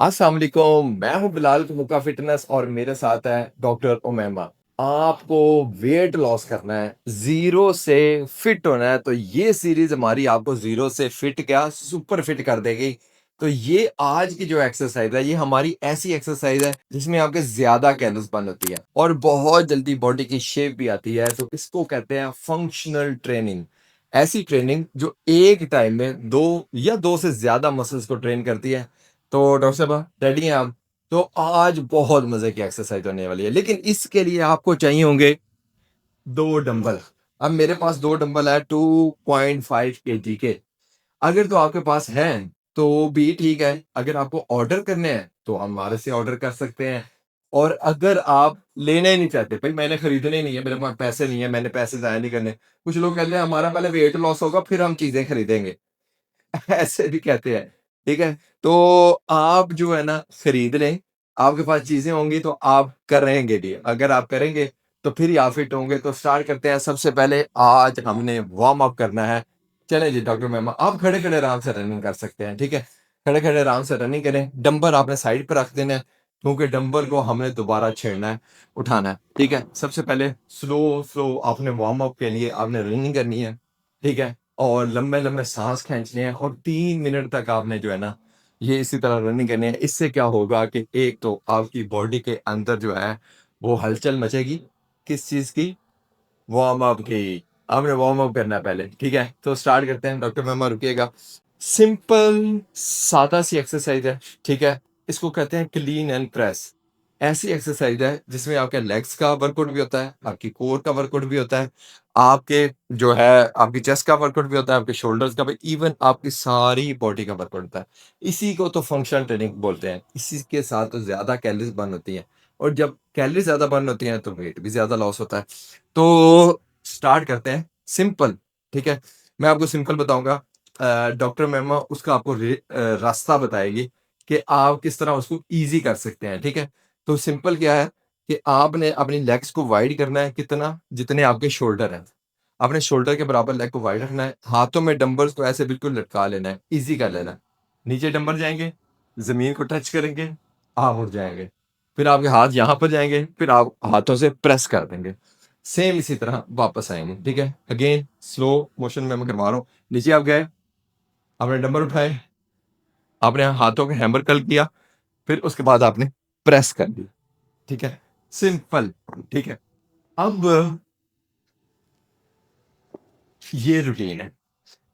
अस्सलाम वालेकुम, मैं हूं बिलाल मुका फिटनेस और मेरे साथ है डॉक्टर उमैमा। आपको वेट लॉस करना है, ज़ीरो से फिट होना है, तो ये सीरीज़ हमारी आपको ज़ीरो से फिट क्या सुपर फिट कर देगी। तो ये आज की जो एक्सरसाइज़ है, ये हमारी ऐसी एक्सरसाइज़ है जिसमें आपके ज़्यादा कैलोरीज़ बर्न होती है और बहुत जल्दी बॉडी की शेप भी आती है। तो इसको कहते हैं फंक्शनल ट्रेनिंग। ऐसी ट्रेनिंग जो एक टाइम में 2 या 2 से ज़्यादा मसल्स को ट्रेन करती है। तो डॉक्टर साहब रेडी हैं आप? तो आज बहुत मज़े की एक्सरसाइज होने वाली है, लेकिन इसके लिए आपको चाहिए होंगे 2 डंबल। अब मेरे पास 2 डंबल है 2.5 केजी के। अगर तो आपके पास हैं, तो भी ठीक है। अगर आपको ऑर्डर करने हैं, तो हमारे से ऑर्डर कर सकते हैं। और अगर आप लेना ही नहीं चाहते, भई मैंने खरीदने ही नहीं है, मेरे पास पैसे नहीं है, मैंने पैसे ज़ाया नहीं करने। कुछ लोग कहते हैं हमारा पहले वेट लॉस होगा, फिर हम चीज़ें खरीदेंगे। ऐसे भी कहते हैं, ठीक है? तो आप जो है ना खरीद लें, आपके पास चीज़ें होंगी तो आप करेंगे भी। अगर आप करेंगे तो फिर ही आप फिट होंगे। तो स्टार्ट करते हैं। सबसे पहले आज हमने वार्म अप करना है। चलें जी डॉक्टर मेमा, आप खड़े-खड़े आराम से रनिंग कर सकते हैं, ठीक है? खड़े-खड़े आराम से रनिंग करें। डंबल आपने साइड पे रख देना है, क्योंकि डंबल को हमने दोबारा छेड़ना है, उठाना है, ठीक है? सबसे पहले स्लो आपने वार्म अप के लिए आपने रनिंग करनी है, ठीक है? और लंबे-लंबे साँस खींचने हैं और 3 मिनट तक आपने जो है ना, ये इसी तरह रनिंग करनी है। इससे क्या होगा कि एक तो आपकी बॉडी के अंदर जो है, वो हलचल मचेगी। किस चीज़ की? वार्म अप की। आपने वार्म अप करना है पहले, ठीक है? तो स्टार्ट करते हैं। डॉक्टर मेमा रुकिएगा। सिंपल सादा सी एक्सरसाइज़ है, ठीक है? इसको कहते हैं क्लीन एंड प्रेस। ऐसी एक्सरसाइज़ है जिसमें आपके लेग्स का वर्कआउट भी होता है, आपकी कोर का वर्कआउट भी होता है, आपके जो है आपकी चेस्ट का वर्कआउट भी होता है, आपके शोल्डर्स का भी, इवन आपकी सारी बॉडी का वर्कआउट होता है। इसी को तो फंक्शनल ट्रेनिंग बोलते हैं। इसी के साथ तो ज़्यादा कैलोरीज़ बर्न होती हैं और जब कैलोरी ज़्यादा बर्न होती हैं तो वेट भी ज़्यादा लॉस होता है। तो स्टार्ट करते हैं सिंपल, ठीक है? मैं आपको सिंपल बताऊँगा। डॉक्टर मेमा उसका आपको रास्ता बताएगी कि आप किस तरह उसको ईज़ी कर सकते हैं, ठीक है? तो सिंपल क्या है कि आपने अपनी लेग्स को वाइड करना है कितना? जितने आपके शोल्डर हैं। आपने शोल्डर के बराबर लेग को वाइड रखना है। हाथों में डंबल्स को ऐसे बिल्कुल लटका लेना है, ईज़ी कर लेना है। नीचे डंबल जाएँगे, ज़मीन को टच करेंगे, आप उठ जाएँगे। फिर आपके हाथ यहाँ पर जाएँगे, फिर आप हाथों से प्रेस कर देंगे। सेम इसी तरह वापस आएँगे, ठीक है? अगेन स्लो मोशन में मैं करवा रहा हूँ। नीचे आप गए, आपने डंबल उठाए, आपने हाथों को हैमर कर्ल किया, फिर उसके बाद आपने प्रेस कर दी, ठीक है? सिंपल, ठीक है? अब ये रूटीन है।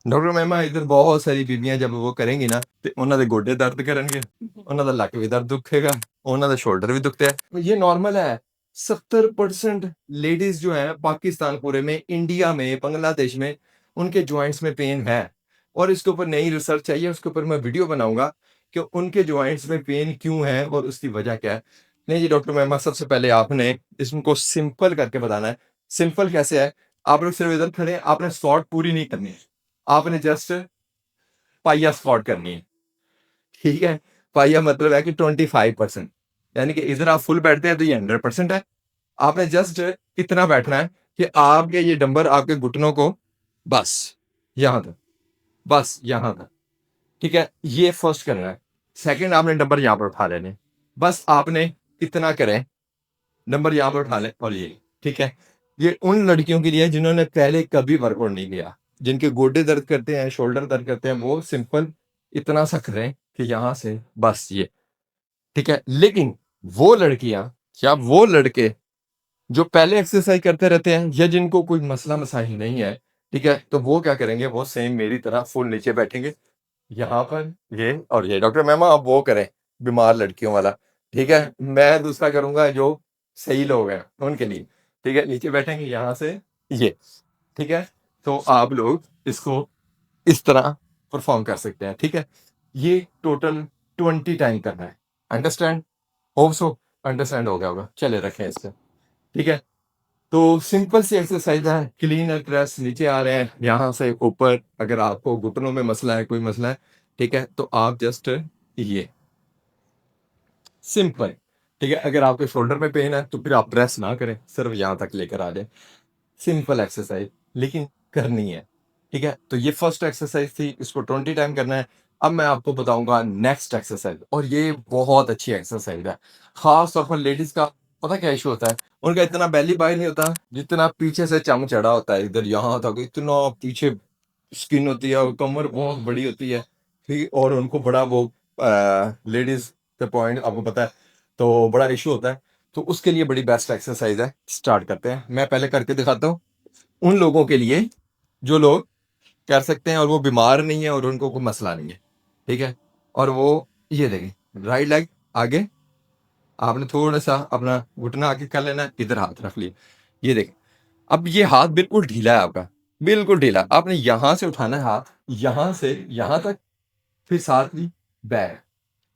डॉक्टर मैमा इधर बहुत सारी ਬੀਬੀਆਂ जब वो करेंगी ना ਤੇ ਉਹਨਾਂ ਦੇ ਗੋਡੇ ਦਰਦ ਕਰਨਗੇ, ਉਹਨਾਂ ਦਾ ਲੱਕ ਵੀ ਦਰਦ दुखेगा, ਉਹਨਾਂ ਦਾ शोल्डर भी दुखता है। ये नॉर्मल है। 70% लेडीज जो है पाकिस्तान पूरे में, इंडिया में, बांग्लादेश में, उनके जॉइंट्स में पेन है और इसके ऊपर नई रिसर्च चाहिए। उसके ऊपर मैं वीडियो बनाऊंगा कि उनके जॉइंट्स में पेन क्यों है और उसकी वजह क्या है। नहीं जी डॉक्टर मैमा, सबसे पहले आपने इसको सिंपल करके बताना है। सिंपल कैसे है? आप लोग सिर्फ इधर खड़े हैं, आपने स्क्वाट पूरी नहीं करनी है, आपने जस्ट पाइया स्क्वाट करनी है, ठीक है? पाइया मतलब है कि 25%, यानी कि इधर आप फुल बैठते हैं तो ये 100% है। आपने जस्ट इतना बैठना है कि आपके ये डंबल आपके घुटनों को बस यहाँ तक, बस यहाँ तक, ठीक है? ये फर्स्ट करना है। सेकंड, आपने डंबल यहाँ पर उठा लेने, बस आपने इतना करें, डंबल यहाँ पर उठा लें और ये, ठीक है? ये उन लड़कियों के लिए है जिन्होंने पहले कभी वर्कआउट नहीं किया, जिनके गोडे दर्द करते हैं, शोल्डर दर्द करते हैं, वो सिंपल इतना सा करें कि यहाँ से बस ये, ठीक है? लेकिन वो लड़कियाँ या वो लड़के जो पहले एक्सरसाइज करते रहते हैं या जिनको कोई मसला मसाइल नहीं है, ठीक है? तो वो क्या करेंगे, वो सेम मेरी तरह फुल नीचे बैठेंगे, यहाँ पर ये और ये। डॉक्टर मैमा आप वो करें बीमार लड़कियों वाला, ठीक है? मैं दूसरा करूँगा जो सही लोग हैं उनके लिए, ठीक है? नीचे बैठेंगे यहाँ से ये, ठीक है? तो आप लोग इसको इस तरह परफॉर्म कर सकते हैं, ठीक है? ये टोटल 20 टाइम करना है। अंडरस्टैंड? होप सो अंडरस्टैंड हो गया होगा। चलिए रखें इससे, ठीक है? तो सिंपल सी एक्सरसाइज है, क्लीन एंड प्रेस। नीचे आ रहे हैं, यहाँ से ऊपर। अगर आपको घुटनों में मसला है, कोई मसला है, ठीक है? तो आप जस्ट ये सिंपल, ठीक है? अगर आपके शोल्डर में पेन है तो फिर आप प्रेस ना करें, सिर्फ यहाँ तक लेकर आ जाए। सिंपल एक्सरसाइज, लेकिन करनी है, ठीक है? तो ये फर्स्ट एक्सरसाइज थी, इसको 20 टाइम करना है। अब मैं आपको बताऊंगा नेक्स्ट एक्सरसाइज, और ये बहुत अच्छी एक्सरसाइज है। खास तौर पर लेडीज का पता क्या इशू होता है, उनका इतना बेली बाय नहीं होता जितना पीछे से चम चढ़ा होता है, इधर यहाँ तक इतना पीछे स्किन होती है और कमर बहुत बड़ी होती है, ठीक, और उनको बड़ा वो लेडीज के पॉइंट आपको पता है, तो बड़ा इशू होता है। तो उसके लिए बड़ी बेस्ट एक्सरसाइज है, स्टार्ट करते हैं। मैं पहले करके दिखाता हूँ उन लोगों के लिए जो लोग कर सकते हैं और वो बीमार नहीं है और उनको कोई मसला नहीं है, ठीक है। और वो ये देखें, राइट लेग आगे, आपने थोड़ा सा अपना घुटना आगे कर लेना है, इधर हाथ रख लिए, ये देखें। अब ये हाथ बिल्कुल ढीला है आपका, बिल्कुल ढीला, आपने यहां से उठाना है हाथ, यहां से यहां तक, फिर साथ ही बैक।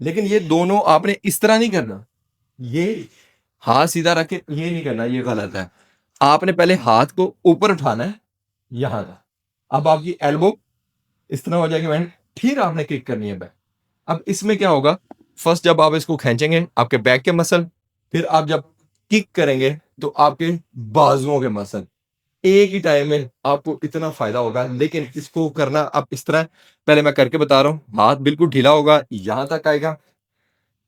लेकिन ये दोनों आपने इस तरह नहीं करना, ये हाथ सीधा रख के ये नहीं करना, ये गलत है। आपने पहले हाथ को ऊपर उठाना है यहां तक, अब आपकी एल्बो इस तरह हो जाएगी मैन, फिर आपने किक करनी है बैक। अब इसमें क्या होगा, फर्स्ट जब आप इसको खींचेंगे आपके बैक के मसल, फिर आप जब किक करेंगे तो आपके बाजुओं के मसल, एक ही टाइम में आपको इतना फायदा होगा। लेकिन इसको करना आप इस तरह, पहले मैं करके बता रहा हूं, हाथ बिल्कुल ढीला होगा, यहां तक आएगा,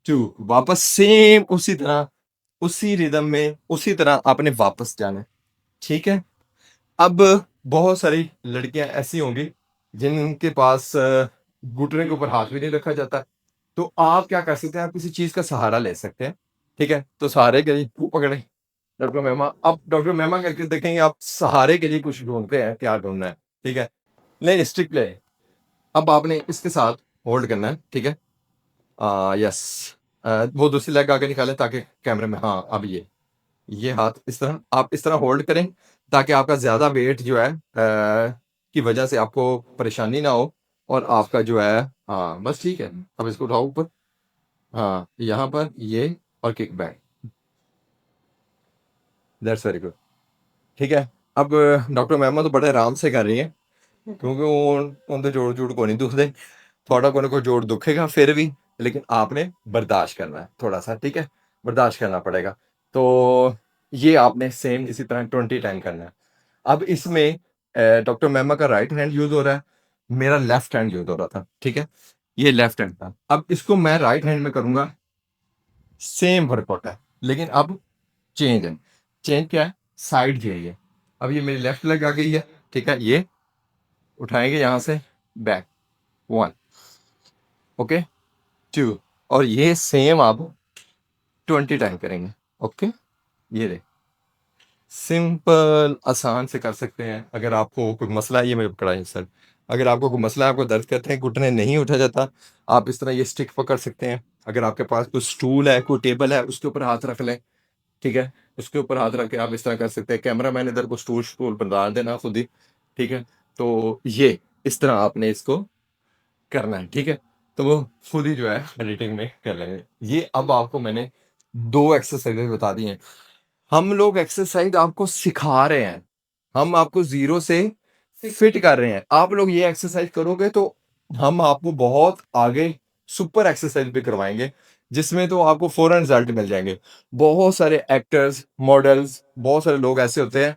टू, वापस सेम उसी तरह, उसी रिदम में उसी तरह आपने वापस जाना है, ठीक है। अब बहुत सारी लड़कियां ऐसी होंगी जिनके पास घुटने के ऊपर हाथ भी नहीं रखा जाता, तो आप क्या कर सकते हैं, आप किसी चीज का सहारा ले सकते हैं, ठीक है। तो सहारे के लिए वो पकड़े डॉक्टर मेहमा, अब डॉक्टर मेहमा करके देखेंगे आप सहारे के लिए कुछ ढूंढते हैं, क्या ढूंढना है, ठीक है। नहीं, स्ट्रिक्ट ले, अब आपने इसके साथ होल्ड करना है, ठीक है। यस, वो दूसरी लेग आगे निकालें ताकि कैमरे में, हाँ अब ये हाथ इस तरह आप इस तरह होल्ड करें ताकि आपका ज्यादा वेट जो है की वजह से आपको परेशानी ना हो, और आपका जो है, हाँ बस ठीक है। अब इसको उठाओ ऊपर, हाँ यहाँ पर ये, और kick back, that's very good, ठीक है। अब डॉक्टर मैमा तो बड़े आराम से कर रही है, क्योंकि उनके जोड़ जोड़ को नहीं दुखते, थोड़ा को जोड़ दुखेगा फिर भी, लेकिन आपने बर्दाश्त करना है थोड़ा सा, ठीक है, बर्दाश्त करना पड़ेगा। तो ये आपने सेम इसी तरह 20 टाइम करना है। अब इसमें डॉक्टर मैमा का राइट हैंड यूज हो रहा है, मेरा लेफ्ट हैंड यूज हो रहा था, ठीक है, ये लेफ्ट हैंड था। अब इसको मैं राइट हैंड में करूंगा, सेम वर्कआउट है, लेकिन अब चेंज है। चेंज क्या है, साइड जाइए। अब ये मेरी लेफ्ट लेग आ गई है, ठीक है, ये उठाएंगे यहां से बैक, 1, ओके, 2, और ये सेम आप 20 टाइम करेंगे, ओके। ये देख, सिंपल आसान से कर सकते हैं। अगर आपको कोई मसला है, ये मेरे पकड़ा है सर, अगर आपको कोई मसला है, आपको दर्द करते हैं, घुटने नहीं उठा जाता, आप इस तरह ये स्टिक पकड़ सकते हैं। अगर आपके पास कोई स्टूल है, कोई टेबल है, उसके ऊपर हाथ रख लें, ठीक है, उसके ऊपर हाथ रख के आप इस तरह कर सकते हैं। कैमरा मैन इधर को स्टूल स्टूल बना देना खुद ही, ठीक है। तो ये इस तरह आपने इसको करना है, ठीक है। तो वो खुद ही जो है एडिटिंग में कर लेंगे। ये अब आपको मैंने 2 एक्सरसाइजेज बता दी हैं। हम लोग एक्सरसाइज आपको सिखा रहे हैं, हम आपको जीरो से फिट कर रहे हैं। आप लोग ये एक्सरसाइज करोगे तो हम आपको बहुत आगे सुपर एक्सरसाइज भी करवाएंगे, जिसमें तो आपको फौरन रिजल्ट मिल जाएंगे। बहुत सारे एक्टर्स, मॉडल्स, बहुत सारे लोग ऐसे होते हैं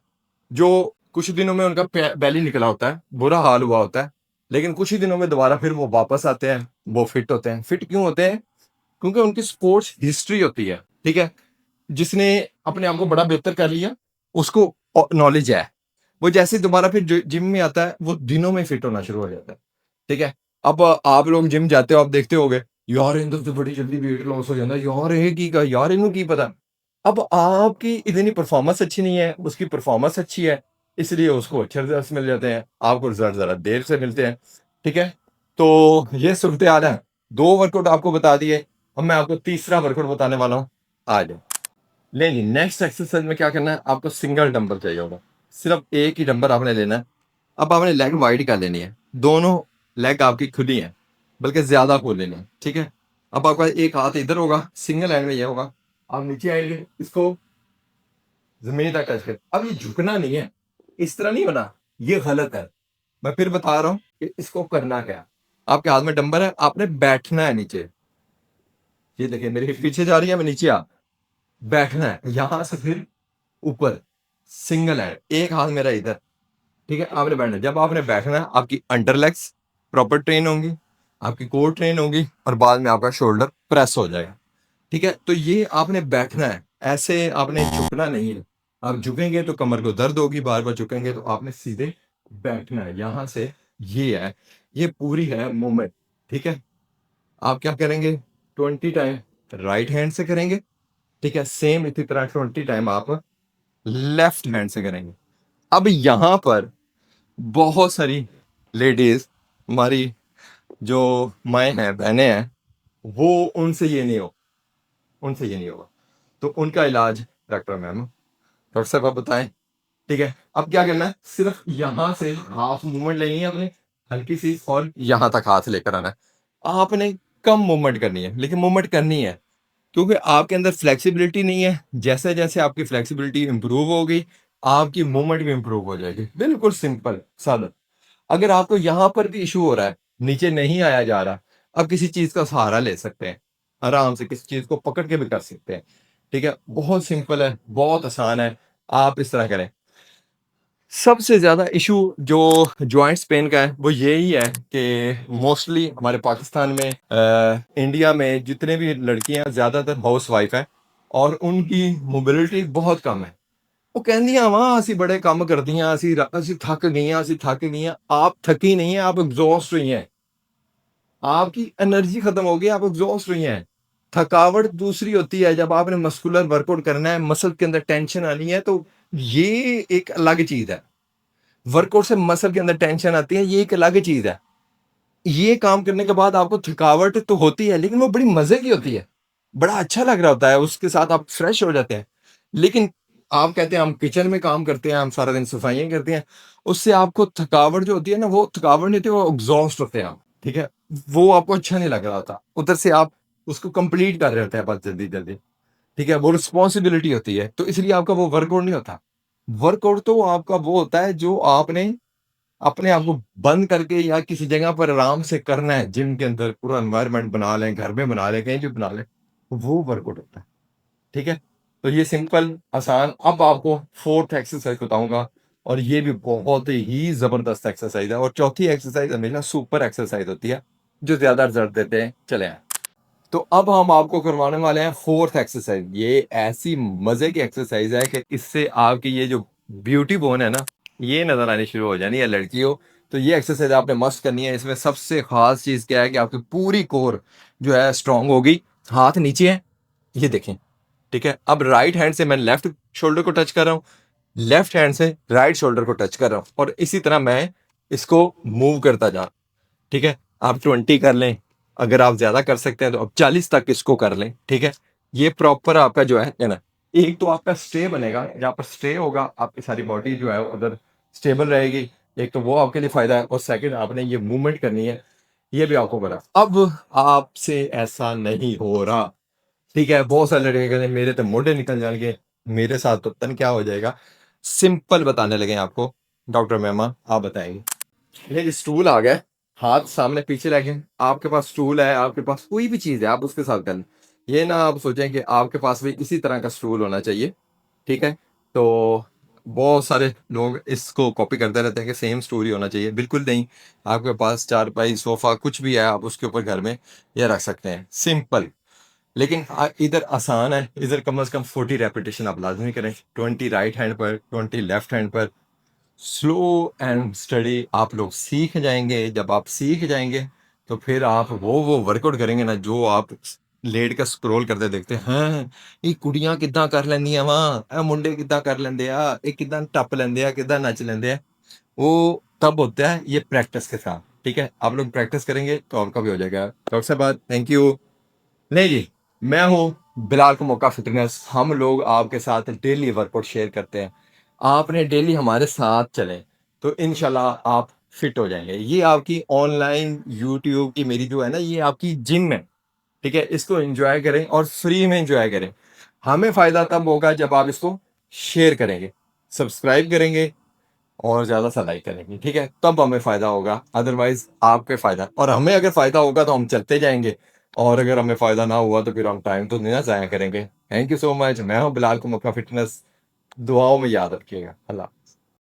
जो कुछ दिनों में उनका बैली निकला होता है, बुरा हाल हुआ होता है, लेकिन कुछ ही दिनों में दोबारा फिर वो वापस आते हैं, वो फिट होते हैं। फिट क्यों होते हैं? क्योंकि उनकी स्पोर्ट्स हिस्ट्री होती है, ठीक है। जिसने अपने आप को बड़ा बेहतर कर लिया, उसको नॉलेज है, वो जैसे दोबारा फिर जिम में आता है, वो दिनों में फिट होना शुरू हो जाता है, ठीक है। अब आप लोग जिम जाते हो, आप देखते होगे यार इनको तो बड़ी जल्दी वेट लॉस हो जाता है, यार ये की का, यार इन्हों की पता। अब आपकी इतनी परफॉर्मेंस अच्छी नहीं है, उसकी परफॉर्मेंस अच्छी है, इसलिए उसको अच्छे रिजल्ट मिल जाते हैं, आपको रिजल्ट जरा देर से मिलते हैं, ठीक है। तो ये सूरत हाल है। 2 वर्कआउट आपको बता दिए, अब मैं आपको तीसरा वर्कआउट बताने वाला हूँ, आ जाओ। नहीं, नेक्स्ट एक्सरसाइज में क्या करना है, आपको सिंगल डंबल चाहिए होगा, सिर्फ एक ही डंबल आपने लेना है। अब आपने लेग वाइड कर लेनी है, दोनों लेग आपकी खुली है, बल्कि ज्यादा खोल लेनी है, ठीक है। अब आपका एक हाथ इधर होगा, सिंगल हैंड में ये होगा, आप नीचे आएंगे, इसको जमीन तक टच कर। अब ये झुकना नहीं है, इस तरह नहीं होना, ये गलत है। मैं फिर बता रहा हूँ कि इसको करना क्या। आपके हाथ में डंबल है, आपने बैठना है नीचे, ये देखिए मेरी हिप पीछे जा रही है, मैं नीचे आ, बैठना है यहां से, फिर ऊपर, सिंगल हैंड, एक हाथ मेरा इधर, ठीक है। आपने बैठना है, जब आपने बैठना है आपकी अंडर लेग्स प्रॉपर ट्रेन होंगी, आपकी कोर ट्रेन होगी और बाद में आपका शोल्डर प्रेस हो जाएगा। ठीक है, तो ये आपने बैठना है, ऐसे आपने झुकना नहीं है। आप झुकेंगे तो कमर को दर्द होगी, बार बार झुकेंगे तो आपने सीधे बैठना है। यहाँ से ये है, ये पूरी है मूवमेंट। ठीक है, आप क्या करेंगे, 20 टाइम राइट हैंड से करेंगे। ठीक है, सेम इसी तरह 20 टाइम आप लेफ्ट हैंड से करेंगे। अब यहाँ पर बहुत सारी लेडीज, हमारी जो माएँ हैं, बहनें हैं, वो उनसे ये नहीं होगा। तो उनका इलाज डॉक्टर मैम, डॉक्टर साहब आप बताएं। ठीक है, अब क्या करना है, सिर्फ यहाँ से हाफ मूवमेंट लेनी है अपने, हल्की सी, और यहाँ तक हाथ लेकर आना है। आपने कम मूवमेंट करनी है, लेकिन मूवमेंट करनी है, क्योंकि आपके अंदर फ्लेक्सिबिलिटी नहीं है। जैसे जैसे आपकी फ्लेक्सिबिलिटी इंप्रूव होगी, आपकी मूवमेंट भी इंप्रूव हो जाएगी। बिल्कुल सिंपल सादा। अगर आपको यहाँ पर भी इशू हो रहा है, नीचे नहीं आया जा रहा, अब किसी चीज का सहारा ले सकते हैं, आराम से किसी चीज को पकड़ के भी कर सकते हैं। ठीक है, बहुत सिंपल है, बहुत आसान है, आप इस तरह करें। सबसे ज्यादा इशू जो जॉइंट्स पेन का है वो यही है कि मोस्टली हमारे पाकिस्तान में, इंडिया में जितने भी लड़कियां ज्यादातर हाउस वाइफ है और उनकी मोबिलिटी बहुत कम है। ਉਹ ਕਹਿੰਦੀਆਂ ਵਾ ਅਸੀਂ ਬੜੇ ਕੰਮ ਕਰਦੀਆਂ, ਅਸੀਂ ਥੱਕ ਗਈਆਂ। आप थकी नहीं है, आप एग्जॉस्ट हुई हैं। आपकी एनर्जी खत्म हो गई, आप एग्जॉस्ट हुई हैं। थकावट दूसरी होती है, जब आपने मस्कुलर वर्कआउट करना है, मसल के अंदर टेंशन आनी है, तो ये एक अलग चीज है। वर्कआउट से मसल के अंदर टेंशन आती है, ये एक अलग चीज है। ये काम करने के बाद आपको थकावट तो होती है, लेकिन वो बड़ी मजे की होती है, बड़ा अच्छा लग रहा होता है, उसके साथ आप फ्रेश हो जाते हैं। लेकिन आप कहते हैं हम किचन में काम करते हैं, हम सारा दिन सफाइयां करते हैं, उससे आपको थकावट जो होती है ना, वो थकावट नहीं होती, वो एग्जॉस्ट होते हैं आप। ठीक है, वो आपको अच्छा नहीं लग रहा होता, उधर से आप उसको कंप्लीट कर रहे होते हैं बस जल्दी जल्दी। ठीक है, वो रिस्पॉन्सिबिलिटी होती है, तो इसलिए आपका वो वर्कआउट नहीं होता। वर्कआउट तो आपका वो होता है जो आपने अपने आप को बंद करके या किसी जगह पर आराम से करना है, जिम के अंदर पूरा एनवायरनमेंट बना लें, घर में बना लें, कहीं भी बना लें, वो वर्कआउट होता है। ठीक है, तो ये सिंपल आसान। अब आपको फोर्थ एक्सरसाइज बताऊंगा, और ये भी बहुत ही जबरदस्त एक्सरसाइज है, और चौथी एक्सरसाइज हमेशा सुपर एक्सरसाइज होती है, जो ज्यादा रिजल्ट देते हैं। चले आए, तो अब हम आपको करवाने वाले हैं फोर्थ एक्सरसाइज। ये ऐसी मजे की एक्सरसाइज है कि इससे आपकी ये जो ब्यूटी बोन है ना, ये नजर आनी शुरू हो जानी है लड़कियों। तो ये एक्सरसाइज आपने मस्त करनी है। इसमें सबसे खास चीज क्या है कि आपकी पूरी कोर जो है स्ट्रांग होगी। हाथ नीचे है, ये देखें। ठीक है, अब राइट हैंड से मैं लेफ्ट शोल्डर को टच कर रहा हूँ, लेफ्ट हैंड से राइट शोल्डर को टच कर रहा हूँ, और इसी तरह मैं इसको मूव करता जा। ठीक है, आप 20 कर लें, अगर आप ज्यादा कर सकते हैं तो आप 40 तक इसको कर लें। ठीक है, ये प्रॉपर आपका जो है ना, एक तो आपका स्टे बनेगा, जहाँ पर स्टे होगा आपकी सारी बॉडी जो है उधर स्टेबल रहेगी। एक तो वो आपके लिए फायदा है, और सेकंड आपने ये मूवमेंट करनी है, ये भी आपको करा। अब आपसे ऐसा नहीं हो रहा। ठीक है, बहुत सारे लड़के कहते हैं मेरे तो मोढे निकल जाएंगे, मेरे साथ तो तन क्या हो जाएगा। सिंपल बताने लगे आपको, डॉक्टर मेमा आप बताएंगे। ये स्टूल आ गया, हाथ सामने पीछे रखें। आपके पास स्टूल है, आपके पास कोई भी चीज है, आप उसके साथ करें। ये ना आप सोचें कि आपके पास भी इसी तरह का स्टूल होना चाहिए। ठीक है, तो बहुत सारे लोग इसको कॉपी करते रहते हैं कि सेम स्टोरी होना चाहिए, बिल्कुल नहीं। आपके पास चारपाई सोफा कुछ भी है, आप उसके ऊपर घर में ये रख सकते हैं, सिंपल। लेकिन इधर आसान है, इधर कम से कम 40 रेपिटेशन आप लाजमी करें, 20 राइट हैंड पर, 20 लेफ्ट हैंड पर। स्लो एंड स्टडी आप लोग सीख जाएंगे। जब आप सीख जाएंगे तो फिर आप वो वर्कआउट करेंगे ना, जो आप लेट के स्क्रॉल करते देखते हैं, ਇਹ ਕੁੜੀਆਂ ਕਿੱਦਾਂ ਕਰ ਲੈਂਦੀਆਂ ਵਾ, ਇਹ ਮੁੰਡੇ ਕਿੱਦਾਂ ਕਰ ਲੈਂਦੇ ਆ, ਇਹ ਕਿੱਦਾਂ ਟੱਪ ਲੈਂਦੇ ਆ, ਕਿੱਦਾਂ नच लेंदे ਆ। वो तब होता है ये प्रैक्टिस के साथ। ठीक है, आप लोग प्रैक्टिस करेंगे तो आपका भी हो जाएगा। डॉक्टर साहब थैंक यू। नहीं जी, मैं हूँ बिलाल का मौका फिटनेस। हम लोग आपके साथ डेली वर्कआउट शेयर करते हैं। आपने डेली हमारे साथ चलें तो इंशाल्लाह आप फिट हो जाएंगे। ये आपकी ऑनलाइन यूट्यूब की मेरी जो है ना, ये आपकी जिम है। ठीक है, इसको एंजॉय करें और फ्री में एंजॉय करें। हमें फायदा तब होगा जब आप इसको शेयर करेंगे, सब्सक्राइब करेंगे, और ज्यादा सा लाइक करेंगे। ठीक है, तब हमें फायदा होगा, अदरवाइज आपके फायदा, और हमें अगर फायदा होगा तो हम चलते जाएंगे, और अगर हमें फायदा ना हुआ तो फिर हम टाइम तो नहीं ना जाया करेंगे। Thank you so much. मैं हूँ बिलाल को मक्का फिटनेस। दुआओं में याद रखिएगा। अल्लाह।